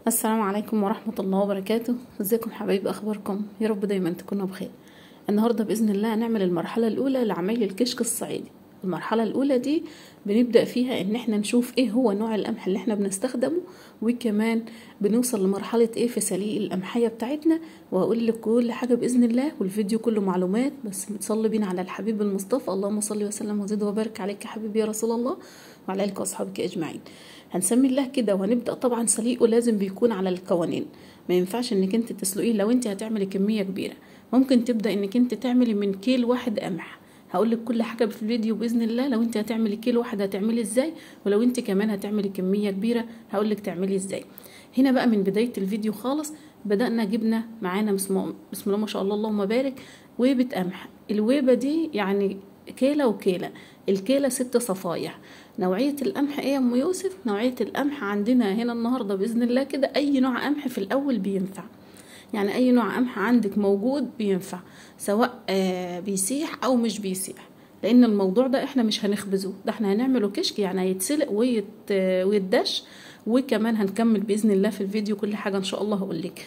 السلام عليكم ورحمة الله وبركاته. ازيكم حبايبي، اخباركم؟ يا رب دايما تكونوا بخير. النهاردة بإذن الله هنعمل المرحلة الأولى لعمايل الكشك الصعيدي. المرحلة الأولى دي بنبدأ فيها ان احنا نشوف ايه هو نوع القمح اللي احنا بنستخدمه، وكمان بنوصل لمرحلة ايه في سليق القمحية بتاعتنا، وهقول لك كل حاجة بإذن الله، والفيديو كله معلومات بس. بتصلي بينا على الحبيب المصطفى، اللهم صل وسلم وزد وبارك عليك يا حبيبي يا رسول الله وعلى آلك وأصحابك أجمعين. هنسمي الله كده وهنبدأ. طبعا سليقه لازم بيكون على القوانين، ما ينفعش انك انت تسلقيه. لو انت هتعملي كمية كبيرة ممكن تبدأ انك انت تعملي من كيل واحد قمح. هقولك كل حاجة في الفيديو بإذن الله. لو انت هتعملي كيلو واحد هتعملي ازاي، ولو انت كمان هتعملي كمية كبيرة هقولك تعملي ازاي. هنا بقى من بداية الفيديو خالص بدأنا جبنا معانا بسم الله ما شاء الله اللهم بارك ويبة قمح. الويبة دي يعني كيلة وكيلة، الكيلة 6 صفايح. نوعية القمح ايه يا ام يوسف؟ نوعية القمح عندنا هنا النهاردة بإذن الله كده اي نوع قمح في الاول بينفع. يعني اي نوع قمح عندك موجود بينفع، سواء بيسيح او مش بيسيح، لان الموضوع ده احنا مش هنخبزه، ده احنا هنعمله كشك، يعني هيتسلق ويتدش. وكمان هنكمل باذن الله في الفيديو كل حاجه ان شاء الله هقولك.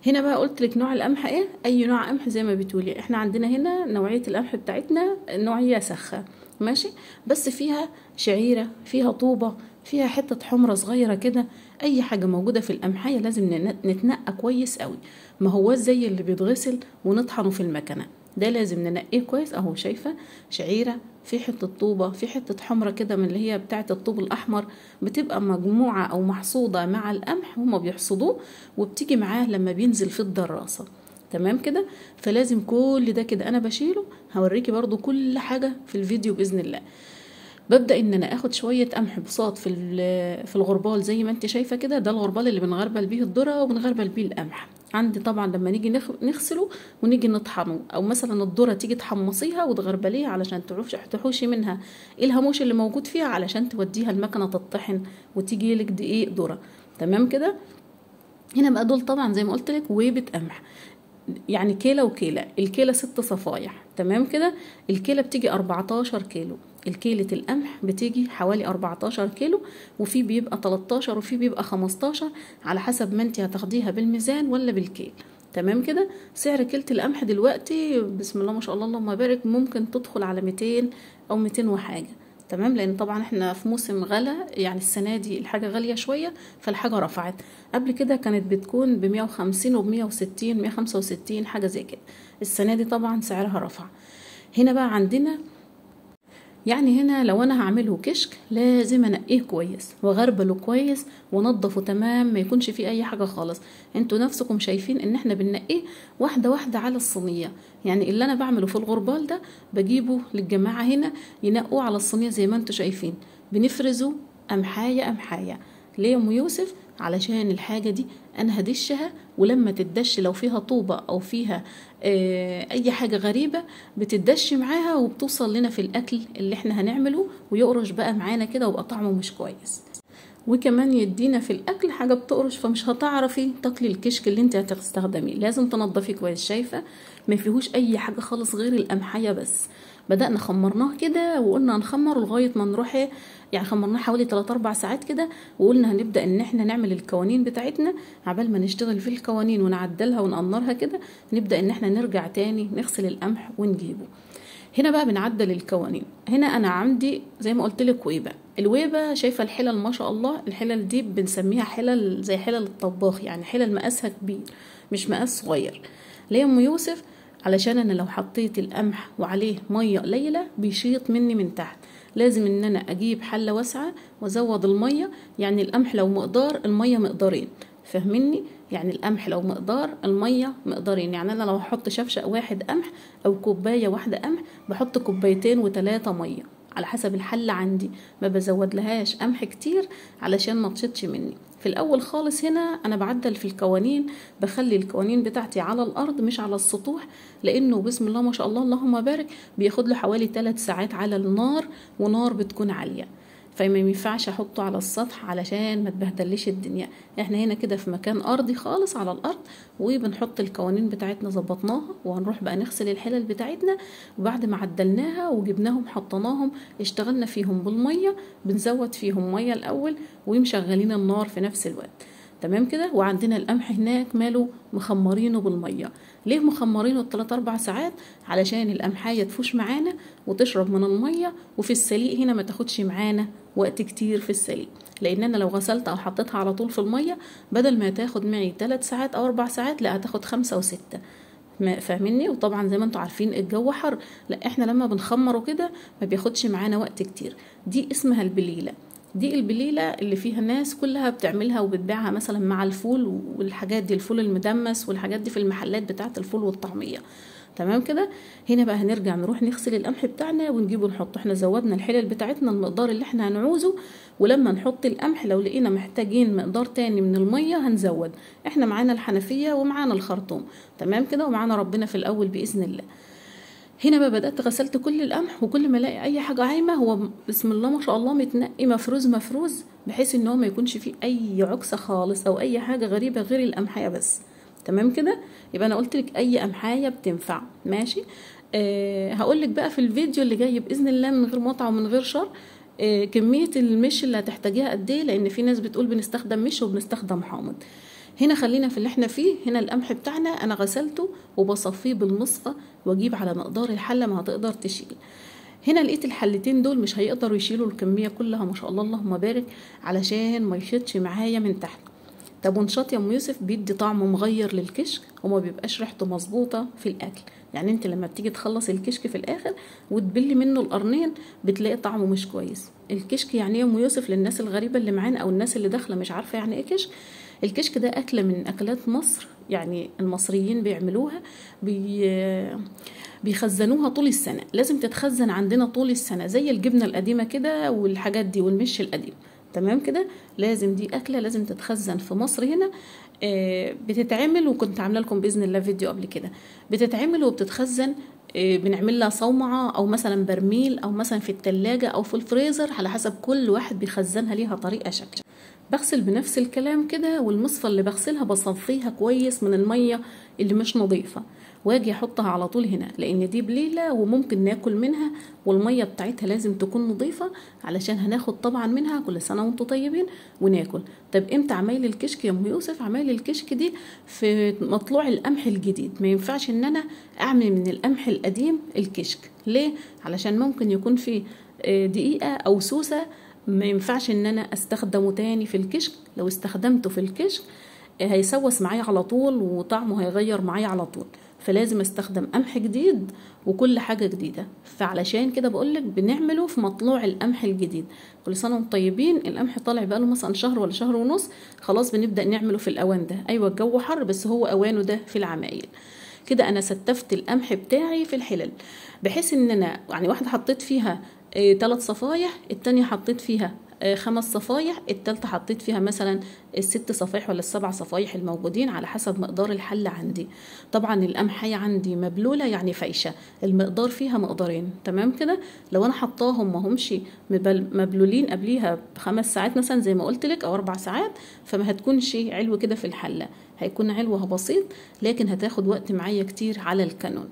هنا بقى قلت لك نوع القمح ايه، اي نوع قمح زي ما بتقولي. احنا عندنا هنا نوعيه القمح بتاعتنا نوعيه سخه ماشي، بس فيها شعيره، فيها طوبه، فيها حته حمرة صغيره كده. اي حاجه موجوده في القمحيه لازم نتنقى كويس قوي، ما هو زي اللي بيتغسل ونطحنه في المكنه، ده لازم ننقيه كويس. اهو شايفه شعيره، في حته طوبه، في حته حمرة كده من اللي هي بتاعه الطوب الاحمر، بتبقى مجموعه او محصوده مع القمح، هما بيحصدوه وبتيجي معاه لما بينزل في الدراسه. تمام كده، فلازم كل ده كده انا بشيله. هوريكي برضو كل حاجه في الفيديو باذن الله. ببدا ان انا اخد شويه قمح بساط في الغربال زي ما انت شايفه كده. ده الغربال اللي بنغربل بيه الذره وبنغربل بيه القمح. عندي طبعا لما نيجي نغسله ونيجي نطحنه، او مثلا الذره تيجي تحمصيها وتغربليها علشان تحوشي منها الهاموش اللي موجود فيها، علشان توديها المكنه تطحن وتيجي لك دقيق ذره. تمام كده. هنا بقى دول طبعا زي ما قلت لك ويبة قمح، يعني كيلة وكيلة. الكيلة 6 صفايح. تمام كده. الكيلة بتيجي 14 كيلو. الكيلة القمح بتيجي حوالي 14 كيلو، وفي بيبقى 13 وفي بيبقى 15 على حسب ما انت هتاخديها بالميزان ولا بالكيل. تمام كده. سعر كيلة القمح دلوقتي بسم الله ما شاء الله اللهم بارك ممكن تدخل على 200 او 200 وحاجة. تمام، لان طبعا احنا في موسم غلا، يعني السنه دي الحاجه غاليه شويه فالحاجه رفعت. قبل كده كانت بتكون ب 150 وب 160 165 حاجه زي كده. السنه دي طبعا سعرها رفع. هنا بقى عندنا، يعني هنا لو انا هعمله كشك لازم انقيه كويس واغربله كويس وانضفه تمام، ما يكونش فيه اي حاجه خالص. انتوا نفسكم شايفين ان احنا بننقيه واحده واحده على الصينيه. يعني اللي انا بعمله في الغربال ده بجيبه للجماعه هنا ينقوه على الصينيه زي ما انتوا شايفين، بنفرزه قمحايه قمحايه. ليه يا ام يوسف؟ علشان الحاجه دي انا هدشها، ولما تدش لو فيها طوبه او فيها اي حاجه غريبه بتدش معاها وبتوصل لنا في الاكل اللي احنا هنعمله، ويقرش بقى معانا كده ويبقى طعمه مش كويس، وكمان يدينا في الاكل حاجه بتقرش، فمش هتعرفي تاكلي الكشك اللي انت هتستخدميه. لازم تنضفيه كويس. شايفه ما فيهوش اي حاجه خالص غير القمحيه بس. بدأنا خمرناه كده وقلنا هنخمره لغايه ما نروح يعني خمرناه حوالي 3 4 ساعات كده، وقلنا هنبدأ ان احنا نعمل القوانين بتاعتنا. عبال ما نشتغل في القوانين ونعدلها ونقنرها كده نبدأ ان احنا نرجع تاني نغسل القمح ونجيبه. هنا بقى بنعدل القوانين. هنا انا عندي زي ما قلت لك ويبه. الويبه شايفه الحلل ما شاء الله، الحلل دي بنسميها حلل زي حلل الطباخ، يعني حلل مقاسها كبير مش مقاس صغير. ليه يا ام يوسف؟ علشان انا لو حطيت القمح وعليه ميه قليله بيشيط مني من تحت. لازم ان انا اجيب حله واسعه وازود الميه. يعني القمح لو مقدار الميه مقدارين، فاهميني؟ يعني القمح لو مقدار الميه مقدارين. يعني انا لو هحط شفشق واحد قمح او كوبايه واحده قمح بحط كوبايتين و3 ميه على حسب الحله عندي. ما بزود لهاش قمح كتير علشان ما تشطش مني. في الاول خالص هنا انا بعدل في القوانين، بخلي القوانين بتاعتي على الارض مش على السطوح، لانه بسم الله ما شاء الله اللهم بارك بياخد له حوالي 3 ساعات على النار، ونار بتكون عاليه، فما ينفعش احطه على السطح علشان ما تبهدلش الدنيا. احنا هنا كده في مكان ارضي خالص على الارض، وبنحط القوانين بتاعتنا ظبطناها، وهنروح بقى نغسل الحلل بتاعتنا. وبعد ما عدلناها وجبناهم حطيناهم اشتغلنا فيهم بالميه، بنزود فيهم ميه الاول ومشغلين النار في نفس الوقت. تمام كده. وعندنا القمح هناك ماله مخمرينه بالميه. ليه مخمرينه 3-4 ساعات؟ علشان القمحايه تفوش معانا وتشرب من الميه، وفي السليق هنا ما تاخدش معانا وقت كتير في السليق، لان انا لو غسلت او حطيتها على طول في الميه بدل ما تاخد معي 3 ساعات او 4 ساعات لا هتاخد 5 و6. فاهميني؟ وطبعا زي ما انتوا عارفين الجو حر، لا احنا لما بنخمره كده ما بياخدش معانا وقت كتير. دي اسمها البليله. دي البليله اللي فيها الناس كلها بتعملها وبتبيعها مثلا مع الفول والحاجات دي، الفول المدمس والحاجات دي في المحلات بتاعه الفول والطعميه. تمام كده. هنا بقى هنرجع نروح نغسل القمح بتاعنا ونجيبه نحطه. احنا زودنا الحلل بتاعتنا المقدار اللي احنا هنعوزه، ولما نحط القمح لو لقينا محتاجين مقدار تاني من الميه هنزود. احنا معانا الحنفيه ومعانا الخرطوم. تمام كده. ومعانا ربنا في الاول باذن الله. هنا بقى بدأت غسلت كل القمح، وكل ما الاقي اي حاجه عايمه هو بسم الله ما شاء الله متنقي مفروز بحيث ان هو ما يكونش فيه اي عكسه خالص او اي حاجه غريبه غير القمحيه بس. تمام كده. يبقى انا قلت لك اي قمحايه بتنفع. ماشي. هقول لك بقى في الفيديو اللي جاي باذن الله من غير مقطع ومن غير شر كميه المش اللي هتحتاجيها قد ايه، لان في ناس بتقول بنستخدم مش وبنستخدم حامض. هنا خلينا في اللي احنا فيه. هنا القمح بتاعنا انا غسلته وبصفيه بالمصفى واجيب على مقدار الحله ما هتقدر تشيل. هنا لقيت الحلتين دول مش هيقدروا يشيلوا الكميه كلها ما شاء الله اللهم بارك، علشان ما يشطش معايا من تحت. طب ونشاط يا ام يوسف بيدي طعم مغير للكشك وما بيبقاش ريحته مظبوطه في الاكل. يعني انت لما بتيجي تخلص الكشك في الاخر وتبلي منه القرنين بتلاقي طعمه مش كويس. الكشك يعني ايه يا ام يوسف للناس الغريبه اللي معانا او الناس اللي داخله مش عارفه يعني ايه كشك؟ الكشك ده اكله من اكلات مصر، يعني المصريين بيعملوها بيخزنوها طول السنه. لازم تتخزن عندنا طول السنه زي الجبنه القديمه كده والحاجات دي والمش القديم. تمام كده. لازم دي اكله لازم تتخزن في مصر هنا. بتتعمل وكنت عامله لكم باذن الله فيديو قبل كده. بتتعمل وبتتخزن. بنعمل لها صومعه او مثلا برميل او مثلا في التلاجة او في الفريزر على حسب كل واحد بيخزنها ليها طريقه شكل. بغسل بنفس الكلام كده، والمصفى اللي بغسلها بصفيها كويس من الميه اللي مش نظيفه واجي احطها على طول هنا، لان دي بليله وممكن ناكل منها والميه بتاعتها لازم تكون نظيفه علشان هناخد طبعا منها. كل سنه وانتم طيبين وناكل. طب امتى عمايل الكشك يا ام يوسف؟ عمايل الكشك دي في مطلوع القمح الجديد. ما ينفعش ان انا اعمل من القمح القديم الكشك. ليه؟ علشان ممكن يكون في دقيقه او سوسه ما ينفعش ان انا استخدمه تاني في الكشك. لو استخدمته في الكشك هيسوس معايا على طول وطعمه هيغير معايا على طول. فلازم استخدم قمح جديد وكل حاجة جديدة. فعلشان كده بقولك بنعمله في مطلوع القمح الجديد. كل سنة وانتم طيبين. القمح طالع بقاله مثلا شهر ولا شهر ونص، خلاص بنبدأ نعمله في الأوان ده. أيوة الجو حر بس هو أوانه ده في العمايل. كده أنا ستفت القمح بتاعي في الحلل بحيث ان انا يعني واحدة حطيت فيها 3 صفايح، التانية حطيت فيها 5 صفايح، التالتة حطيت فيها مثلا 6 صفايح ولا 7 صفايح الموجودين على حسب مقدار الحلة عندي. طبعا القمحية عندي مبلولة يعني فايشة، المقدار فيها مقدارين. تمام كده. لو انا حطاهم ما همش مبلولين قبليها ب5 ساعات مثلا زي ما قلت لك او 4 ساعات، فما هتكونش علو كده في الحلة، هيكون علوها بسيط لكن هتاخد وقت معايا كتير على الكانون.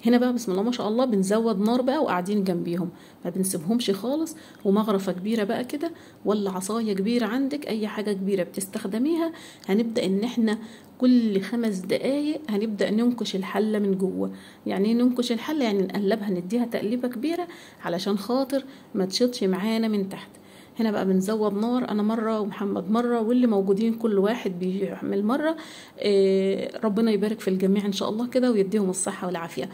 هنا بقى بسم الله ما شاء الله بنزود نار بقى وقاعدين جنبيهم، ما بنسيبهمش خالص. ومغرفة كبيرة بقى كده ولا عصاية كبيرة عندك اي حاجة كبيرة بتستخدميها، هنبدأ ان احنا كل 5 دقايق هنبدأ ننكش الحلة من جوه. يعني ننكش الحلة يعني نقلبها نديها تقليبة كبيرة علشان خاطر ما تشطش معانا من تحت. هنا بقى بنزود نار، انا مره ومحمد مره واللي موجودين كل واحد بيعمل مره. ربنا يبارك في الجميع ان شاء الله كده ويديهم الصحه والعافيه.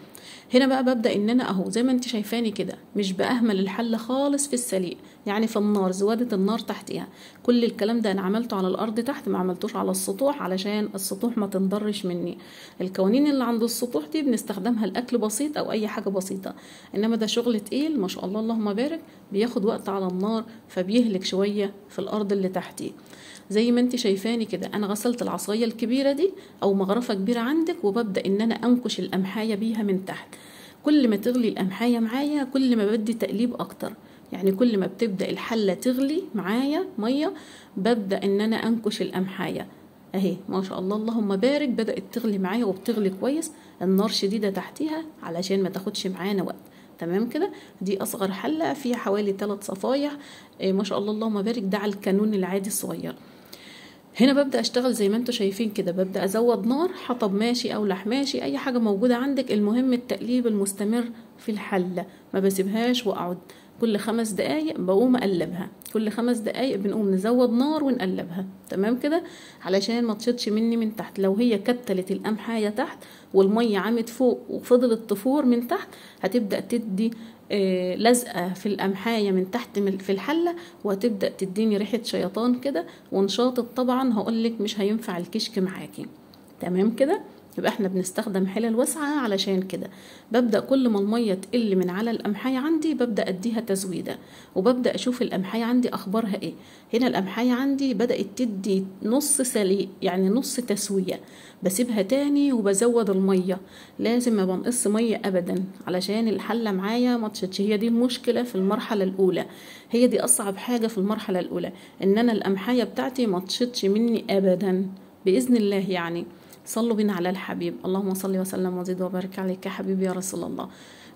هنا بقى ببدا ان انا اهو زي ما انت شايفاني كده مش باهمل الحله خالص في السليق، يعني في النار زوادة النار تحتها. كل الكلام ده انا عملته على الارض تحت، ما عملتوش على السطوح علشان السطوح ما تنضرش مني. الكوانين اللي عند السطوح دي بنستخدمها الاكل بسيط او اي حاجه بسيطه، انما ده شغل تقيل ما شاء الله اللهم بارك بياخد وقت على النار فبيهلك شويه في الارض اللي تحتيه. زي ما انت شايفاني كده انا غسلت العصايه الكبيره دي او مغرفه كبيره عندك، وببدا ان انا انكش القمحايه بيها من تحت. كل ما تغلي القمحايه معايا كل ما بدي تقليب اكتر، يعني كل ما بتبدا الحله تغلي معايا ميه ببدا ان انا انكش القمحايه اهي ما شاء الله اللهم بارك بدات تغلي معايا وبتغلي كويس. النار شديده تحتيها علشان ما تاخدش معانا وقت. تمام كده. دي اصغر حله فيها حوالي 3 صفايح ما شاء الله اللهم بارك، ده على الكانون العادي الصغير. هنا ببدأ اشتغل زي ما انتوا شايفين كده، ببدأ ازود نار، حطب ماشي او لحماشي اي حاجة موجودة عندك، المهم التقليب المستمر في الحلة، ما بسيبهاش واقعد. كل 5 دقايق بقوم اقلبها، كل 5 دقايق بنقوم نزود نار ونقلبها، تمام كده، علشان ما تشطش مني من تحت. لو هي كتلت القمحاية تحت والمية عمت فوق وفضلت تفور من تحت، هتبدأ تدي لزقة في القمحاية من تحت في الحلة، وهتبدأ تديني ريحة شيطان كده ونشاطط. طبعا هقولك مش هينفع الكشك معاكي، تمام كده. يبقى احنا بنستخدم حلل واسعة، علشان كده ببدأ كل ما المية تقل من على القمحاية عندي ببدأ اديها تزويدة، وببدأ اشوف القمحاية عندي اخبارها ايه. هنا القمحاية عندي بدأت تدي نص سليق، يعني نص تسوية، بسيبها تاني وبزود المية. لازم ما بنقص مية ابدا علشان الحلة معايا ما تشتش. هي دي المشكلة في المرحلة الاولى، هي دي اصعب حاجة في المرحلة الاولى، ان انا القمحاية بتاعتي ما تشتش مني ابدا بإذن الله. يعني صلوا بنا على الحبيب، اللهم صل وسلم وزد وبارك عليك يا حبيبي يا رسول الله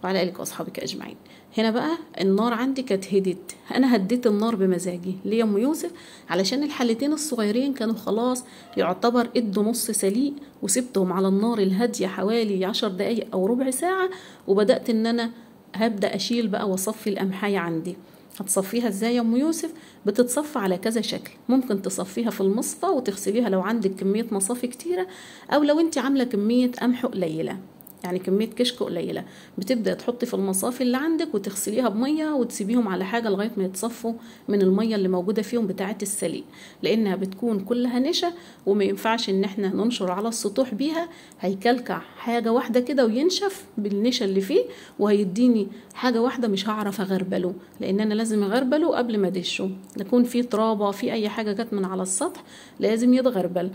وعلى آلك وأصحابك أجمعين. هنا بقى النار عندي كانت هدت، أنا هديت النار بمزاجي ليه يا أم يوسف؟ علشان الحلتين الصغيرين كانوا خلاص يعتبر ادوا نص سليق، وسبتهم على النار الهادية حوالي 10 دقايق أو ربع ساعة، وبدأت إن أنا هبدأ أشيل بقى وأصفي القمحاية عندي. هتصفيها ازاي يا ام يوسف؟ بتتصفى على كذا شكل، ممكن تصفيها في المصفى وتغسليها لو عندك كمية مصافي كتيرة، او لو انت عاملة كمية قمح قليلة، يعني كمية كشك قليلة، بتبدأ تحطي في المصافي اللي عندك وتغسليها بمية وتسيبيهم على حاجة لغاية ما يتصفوا من المية اللي موجودة فيهم بتاعة السليق، لأنها بتكون كلها نشا وما ينفعش إن احنا ننشر على السطوح بيها، هيكلكع حاجة واحدة كده وينشف بالنشا اللي فيه، وهيديني حاجة واحدة مش هعرف أغربله، لأن أنا لازم أغربله قبل ما أدشه، يكون في ترابة في أي حاجة جت من على السطح لازم يتغربل.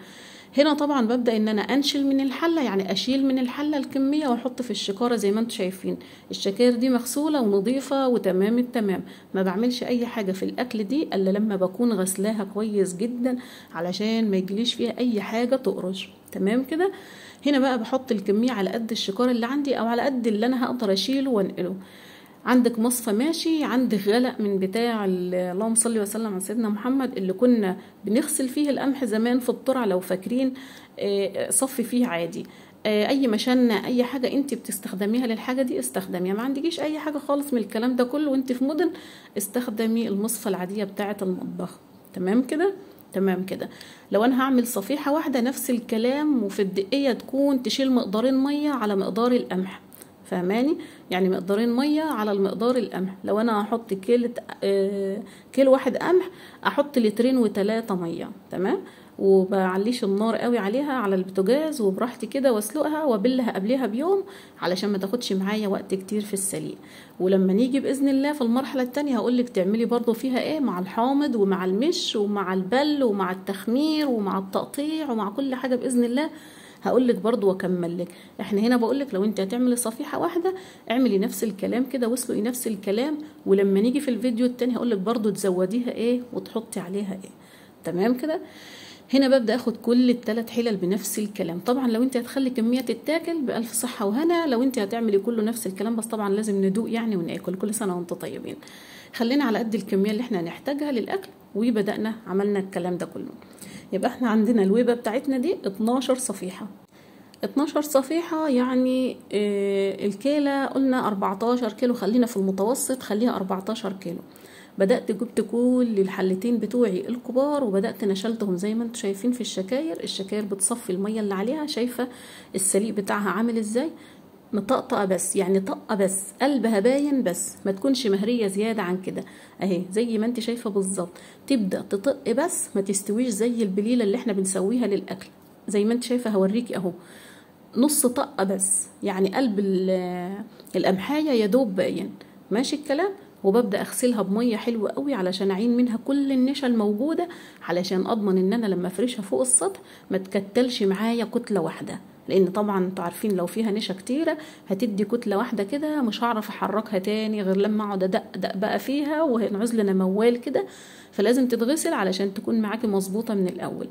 هنا طبعا ببدأ ان انا انشل من الحلة، يعني اشيل من الحلة الكمية واحط في الشكارة زي ما انتم شايفين. الشكاير دي مغسولة ونظيفة وتمام التمام، ما بعملش اي حاجة في الاكل دي الا لما بكون غسلاها كويس جدا علشان ما يجليش فيها اي حاجة تقرش، تمام كده. هنا بقى بحط الكمية على قد الشكار اللي عندي او على قد اللي انا هقدر اشيله وانقله. عندك مصفى ماشي، عندك غلق من بتاع اللهم صل وسلم على سيدنا محمد اللي كنا بنغسل فيه القمح زمان في الترعه لو فاكرين، صفي فيه عادي. اي مشنة اي حاجه انت بتستخدميها للحاجه دي استخدميها، ما عندكيش اي حاجه خالص من الكلام ده كله وانت في مدن، استخدمي المصفى العاديه بتاعه المطبخ، تمام كده. تمام كده. لو انا هعمل صفيحه واحده نفس الكلام، وفي الدقيه تكون تشيل مقدارين ميه على مقدار القمح، فهماني؟ يعني مقدارين ميه على المقدار القمح. لو انا هحط كيلو واحد قمح احط 2 و3 ميه، تمام. وبعليش النار قوي عليها على البوتاجاز وبراحتي كده واسلقها وابلها قبلها بيوم علشان ما تاخدش معايا وقت كتير في السليق. ولما نيجي باذن الله في المرحله التانية هقولك تعملي برضو فيها ايه مع الحامض ومع المش ومع البل ومع التخمير ومع التقطيع ومع كل حاجه باذن الله، هقولك برضو واكمل لك. احنا هنا بقولك لو انت هتعملي صفيحه واحده اعملي نفس الكلام كده واسلقي نفس الكلام، ولما نيجي في الفيديو التاني هقولك برضو تزوديها ايه وتحطي عليها ايه، تمام كده. هنا ببدأ اخد كل ال3 حلل بنفس الكلام. طبعا لو انت هتخلي كمية تتاكل بألف صحة وهنا، لو انت هتعملي كله نفس الكلام، بس طبعا لازم ندوق يعني وناكل. كل سنة وانتم طيبين. خلينا على قد الكمية اللي احنا هنحتاجها للأكل، وبدأنا عملنا الكلام ده كله. يبقى احنا عندنا الويبة بتاعتنا دي 12 صفيحة. 12 صفيحة يعني الكيلة قلنا 14 كيلو، خلينا في المتوسط خليها 14 كيلو. بدأت جبت كل الحلتين بتوعي الكبار وبدأت نشلتهم زي ما انتم شايفين في الشكاير. الشكاير بتصفي المية اللي عليها، شايفة السليق بتاعها عامل ازاي؟ مطقطقة بس، يعني طقة بس، قلبها باين بس، ما تكونش مهرية زيادة عن كده اهي زي ما انت شايفة بالظبط. تبدأ تطق بس ما تستويش زي البليلة اللي احنا بنسويها للأكل. زي ما انت شايفة هوريكي اهو نص طقة بس، يعني قلب القمحاية يدوب باين، ماشي الكلام. وببدأ اغسلها بمية حلوة قوي علشان اعين منها كل النشا الموجودة، علشان اضمن ان انا لما افرشها فوق السطح ما تكتلش معايا كتلة واحدة، لان طبعا انتوا عارفين لو فيها نشا كتيرة هتدي كتلة واحدة كده مش هعرف احركها تاني غير لما اقعد ادقدق بقى فيها وهنعوز لنا موال كده، فلازم تتغسل علشان تكون معاكي مظبوطة من الاول.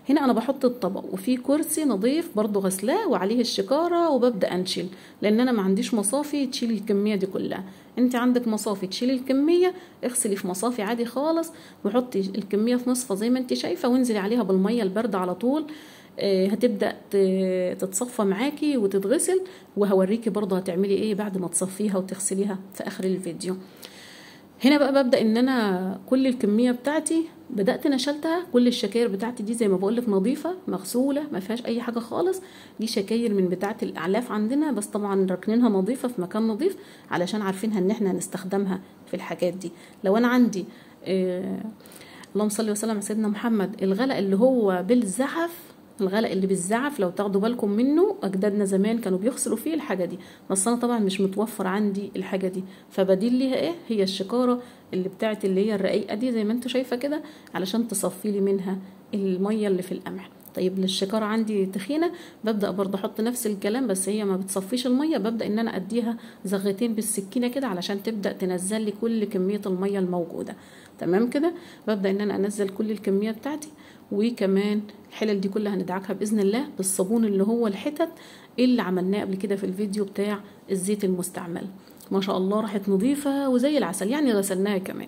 هنا انا بحط الطبق وفي كرسي نظيف برضو غسلاه وعليه الشكارة وببدأ انشل، لان انا ما عنديش مصافي تشيل الكمية دي كلها. انت عندك مصافي تشيل الكمية، اغسلي في مصافي عادي خالص وحطي الكمية في مصفى زي ما انت شايفة، وانزلي عليها بالمية الباردة على طول. هتبدأ تتصفى معاكي وتتغسل، وهوريكي برضه هتعملي ايه بعد ما تصفيها وتغسليها في اخر الفيديو. هنا بقى ببدأ ان انا كل الكمية بتاعتي بدأت نشلتها، كل الشكاير بتاعتي دي زي ما بقولك نظيفة مغسولة ما فيهاش اي حاجة خالص. دي شكاير من بتاعة الاعلاف عندنا، بس طبعا ركنينها نظيفة في مكان نظيف علشان عارفينها ان احنا هنستخدمها في الحاجات دي. لو انا عندي اللهم صل وسلم على سيدنا محمد، الغلق اللي هو بالزعف، الغلق اللي بالزعف لو تاخدوا بالكم منه، اجدادنا زمان كانوا بيغسلوا فيه الحاجه دي، بس انا طبعا مش متوفر عندي الحاجه دي، فبديل ليها ايه؟ هي الشكاره اللي بتاعت اللي هي الرقيقه دي زي ما انتوا شايفه كده، علشان تصفي لي منها الميه اللي في القمح. طيب للشكاره عندي تخينه، ببدا برضه احط نفس الكلام، بس هي ما بتصفيش الميه، ببدا ان انا اديها زغتين بالسكينه كده علشان تبدا تنزل لي كل كميه الميه الموجوده. تمام كده، ببدا ان انا انزل كل الكميه بتاعتي. وكمان الحلل دي كلها هندعكها باذن الله بالصابون اللي هو الحتت اللي عملناه قبل كده في الفيديو بتاع الزيت المستعمل. ما شاء الله راحت نظيفه وزي العسل، يعني غسلناها كمان.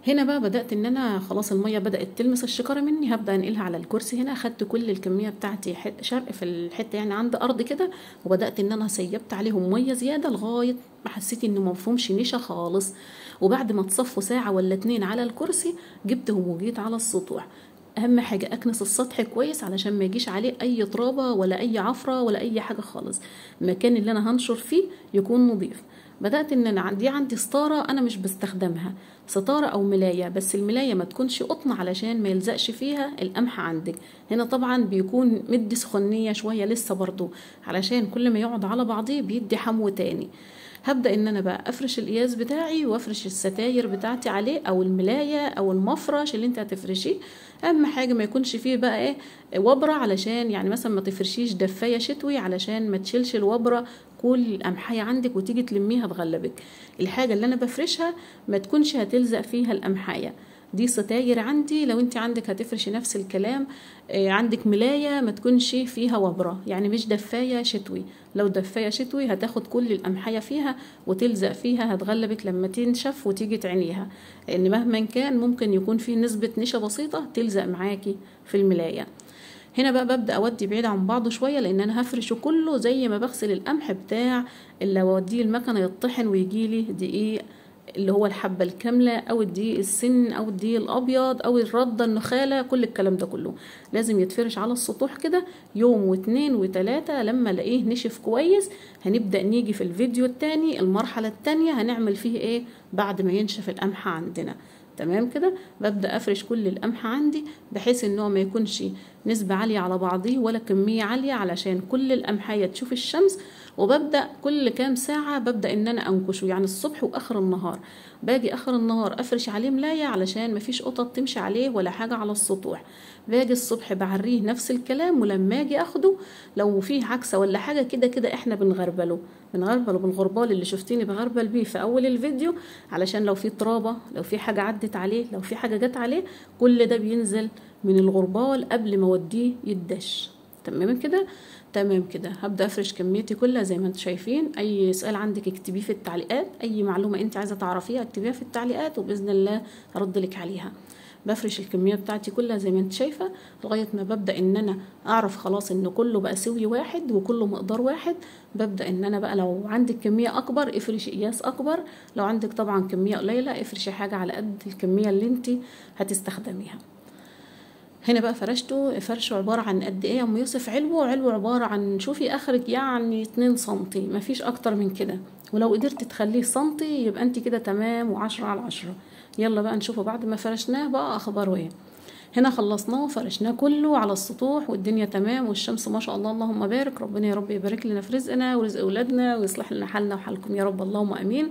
هنا بقى بدأت ان انا خلاص المية بدأت تلمس الشكارة مني، هبدأ انقلها على الكرسي. هنا اخدت كل الكمية بتاعتي شرق في الحتة يعني عند ارض كده، وبدأت ان انا سيبت عليهم مية زيادة لغاية ما حسيت انه مفهومش نشا خالص. وبعد ما تصفوا ساعة ولا 2 على الكرسي، جبتهم وجيت على السطوح. اهم حاجة اكنس السطح كويس علشان ما يجيش عليه اي ترابة ولا اي عفرة ولا اي حاجة خالص، المكان اللي انا هنشر فيه يكون نظيف. بدأت ان انا عندي ستارة انا مش بستخدمها، ستارة او ملاية، بس الملاية ما تكونش قطن علشان ما يلزقش فيها القمح عندك. هنا طبعا بيكون مدي سخونية شوية لسه برضو، علشان كل ما يقعد على بعضيه بيدي حمو تاني. هبدأ ان انا بقى افرش القياس بتاعي وافرش الستاير بتاعتي عليه، او الملاية او المفرش اللي انت هتفرشيه. اهم حاجة ما يكونش فيه بقى ايه وبرة، علشان يعني مثلا ما تفرشيش دفاية شتوي علشان ما تشيلش الوبرة كل القمحية عندك وتيجي تلميها تغلبك. الحاجة اللي انا بفرشها ما تكونش هتلزق فيها القمحية. دي ستاير عندي، لو انت عندك هتفرشي نفس الكلام. عندك ملاية ما تكونش فيها وبرة، يعني مش دفاية شتوي. لو دفاية شتوي هتاخد كل القمحية فيها وتلزق فيها، هتغلبك لما تنشف وتيجي تعينيها، لان مهما كان ممكن يكون فيه نسبة نشا بسيطة تلزق معاكي في الملاية. هنا بقى ببدأ اودي بعيد عن بعضه شوية، لان انا هفرشه كله زي ما بغسل القمح بتاع اللي اوديه المكنة يطحن ويجيلي دقيق اللي هو الحبة الكاملة، او الدقيق السن، او الدقيق الابيض، او الردة النخالة. كل الكلام ده كله لازم يتفرش على السطوح كده يوم و2 و3. لما الاقيه نشف كويس هنبدأ نيجي في الفيديو التاني المرحلة التانية هنعمل فيه ايه بعد ما ينشف القمح عندنا. تمام كده، ببدأ افرش كل القمح عندي بحيث انه ما يكونش نسبة عالية على بعضيه ولا كمية عالية، علشان كل القمحية تشوف الشمس. وببدأ كل كام ساعة ببدأ ان انا انكشه، يعني الصبح واخر النهار. باجي اخر النهار افرش عليه ملاية علشان مفيش قطط تمشي عليه ولا حاجة على السطوح. باجي الصبح بعريه نفس الكلام، ولما اجي اخده لو فيه عكسة ولا حاجة كده كده احنا بنغربله بالغربال اللي شفتيني بغربل بيه في اول الفيديو، علشان لو في ترابة، لو في حاجة عدت عليه، لو في حاجة جت عليه، كل ده بينزل من الغربال قبل ما اوديه يدش. تمام كده، تمام كده. هبدأ افرش كميتي كلها زي ما انتم شايفين. اي سؤال عندك اكتبيه في التعليقات، اي معلومة انت عايزة تعرفيها اكتبيها في التعليقات وبإذن الله هرد لك عليها. بفرش الكمية بتاعتي كلها زي ما انت شايفة لغاية ما ببدأ ان انا اعرف خلاص ان كله بقى سوي واحد وكله مقدار واحد. ببدأ ان انا بقى لو عندك كمية اكبر افرشي قياس اكبر، لو عندك طبعا كمية قليلة افرشي حاجة على قد الكمية اللي انت هتستخدميها. هنا بقى فرشته فرشه عبارة عن قد ايه يا ام يوسف؟ علو عبارة عن شوفي اخرك يعني 2 سنتي، مفيش اكتر من كده. ولو قدرت تخليه سنتي يبقى انت كده تمام و10/10. يلا بقى نشوفه بعد ما فرشناه بقى اخباره ايه. هنا خلصناه وفرشناه كله على السطوح والدنيا تمام، والشمس ما شاء الله اللهم بارك. ربنا يا رب يبارك لنا في رزقنا ورزق اولادنا ويصلح لنا حالنا وحالكم يا رب، اللهم امين.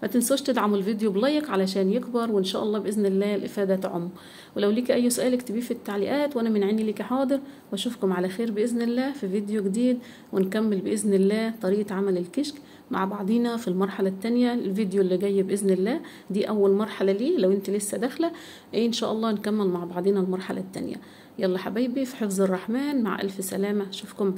ما تنسوش تدعموا الفيديو بلايك علشان يكبر، وان شاء الله باذن الله الافاده تعم. ولو ليك اي سؤال اكتبيه في التعليقات وانا من عيني ليكي حاضر. واشوفكم على خير باذن الله في فيديو جديد، ونكمل باذن الله طريقه عمل الكشك مع بعضينا في المرحله الثانيه. الفيديو اللي جاي باذن الله دي اول مرحله ليه، لو انت لسه داخله ان شاء الله نكمل مع بعضينا المرحله الثانيه. يلا حبايبي، في حفظ الرحمن، مع ألف سلامة، أشوفكم